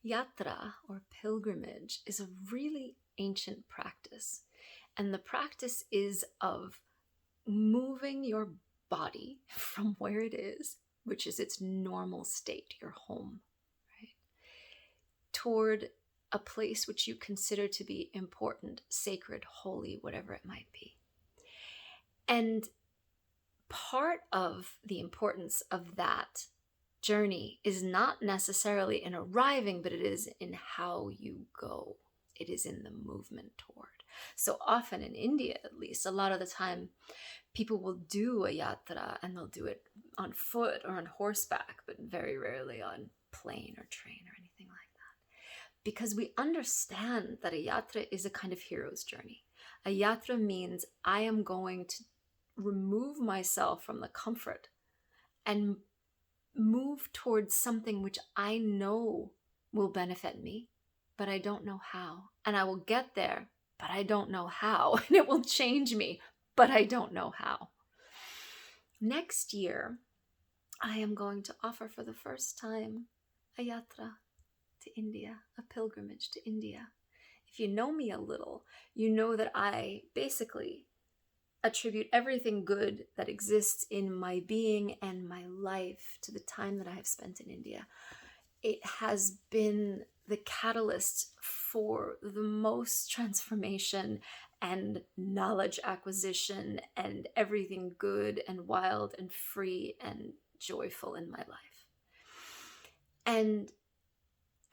Yatra, or pilgrimage, is a really ancient practice. And the practice is of moving your body from where it is, which is its normal state, your home, right, toward a place which you consider to be important, sacred, holy, whatever it might be. And part of the importance of that journey is not necessarily in arriving, but it is in how you go. It is in the movement toward. So often in India, at least, a lot of the time, people will do a yatra and they'll do it on foot or on horseback, but very rarely on plane or train or anything like that. Because we understand that a yatra is a kind of hero's journey. A yatra means I am going to remove myself from the comfort and move towards something which I know will benefit me, but I don't know how. And I will get there, but I don't know how. And it will change me, but I don't know how. Next year, I am going to offer for the first time a yatra to India, a pilgrimage to India. If you know me a little, you know that I basically attribute everything good that exists in my being and my life to the time that I have spent in India. It has been the catalyst for the most transformation and knowledge acquisition and everything good and wild and free and joyful in my life. And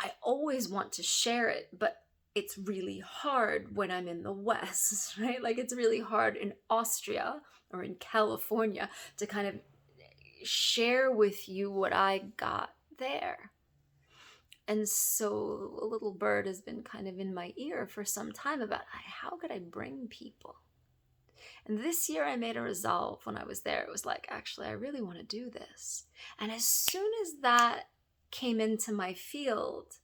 I always want to share it, but it's really hard when I'm in the West, right? Like it's really hard in Austria or in California to kind of share with you what I got there. And so a little bird has been kind of in my ear for some time about how could I bring people? And this year I made a resolve when I was there. It was like, actually, I really want to do this. And as soon as that came into my field,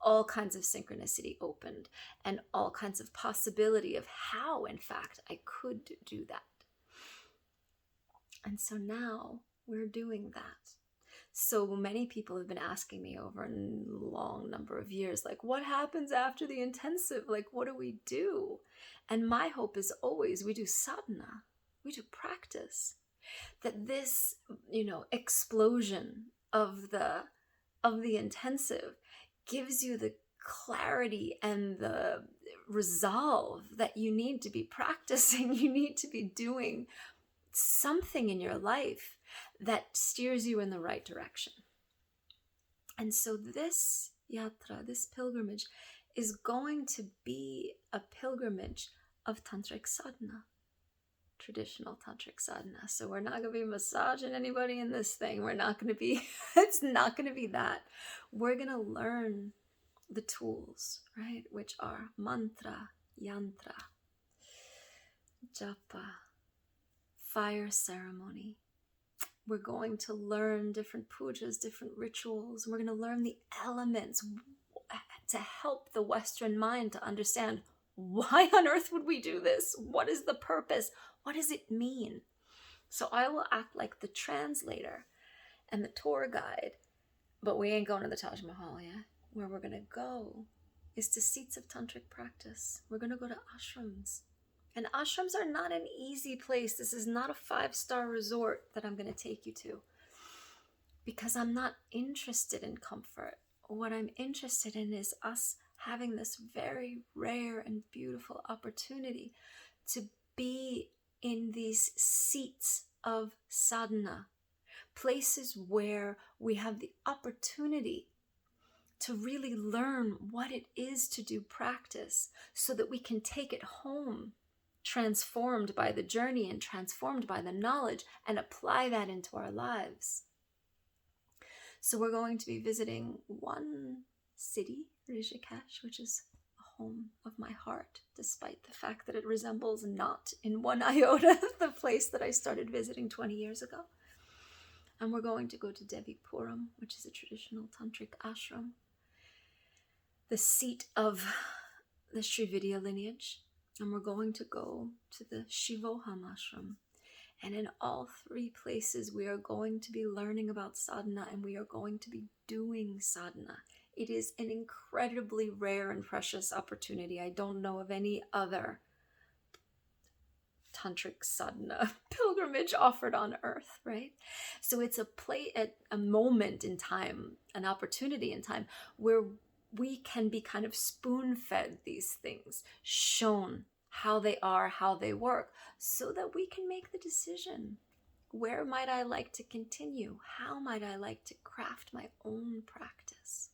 all kinds of synchronicity opened and all kinds of possibility of how, in fact, I could do that. And so now we're doing that. So many people have been asking me over a long number of years, like, what happens after the intensive? Like, what do we do? And my hope is always we do sadhana, we do practice. That this, explosion of the intensive gives you the clarity and the resolve that you need to be practicing. You need to be doing something in your life that steers you in the right direction. And so this yatra, this pilgrimage, is going to be a pilgrimage of tantric sadhana, traditional tantric sadhana. So we're not going to be massaging anybody in this thing. We're not going to be, it's not going to be that. We're going to learn the tools, right? Which are mantra, yantra, japa, fire ceremony. We're going to learn different pujas, different rituals. We're going to learn the elements to help the Western mind to understand, why on earth would we do this? What is the purpose? What does it mean? So I will act like the translator and the tour guide, but we ain't going to the Taj Mahal yet. Where we're going to go is to seats of tantric practice. We're going to go to ashrams. And ashrams are not an easy place. This is not a 5-star resort that I'm going to take you to, because I'm not interested in comfort. What I'm interested in is us having this very rare and beautiful opportunity to be in these seats of sadhana, places where we have the opportunity to really learn what it is to do practice so that we can take it home, transformed by the journey and transformed by the knowledge, and apply that into our lives. So we're going to be visiting one city, Rishikesh, which is a home of my heart, despite the fact that it resembles not in one iota the place that I started visiting 20 years ago. And we're going to go to Devipuram, which is a traditional tantric ashram, the seat of the Srividya lineage. And we're going to go to the Shivoham ashram. And in all 3 places, we are going to be learning about sadhana, and we are going to be doing sadhana. It is an incredibly rare and precious opportunity. I don't know of any other tantric sadhana pilgrimage offered on earth, right? So it's a moment in time, an opportunity in time where we can be kind of spoon-fed these things, shown how they are, how they work, so that we can make the decision. Where might I like to continue? How might I like to craft my own practice?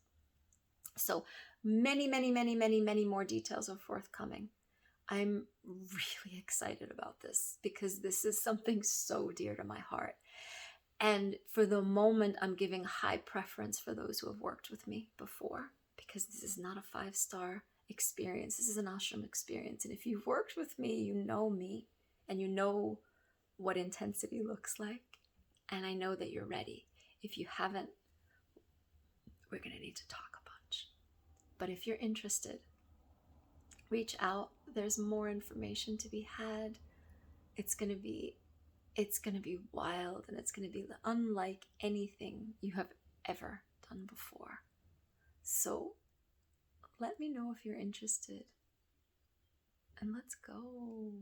So many, many, many, many, many more details are forthcoming. I'm really excited about this because this is something so dear to my heart. And for the moment, I'm giving high preference for those who have worked with me before, because this is not a 5-star experience. This is an ashram experience. And if you've worked with me and you know what intensity looks like. And I know that you're ready. If you haven't, we're going to need to talk a bunch. But if you're interested, reach out. There's more information to be had. It's going to be wild, and it's going to be unlike anything you have ever done before. So let me know if you're interested, and let's go.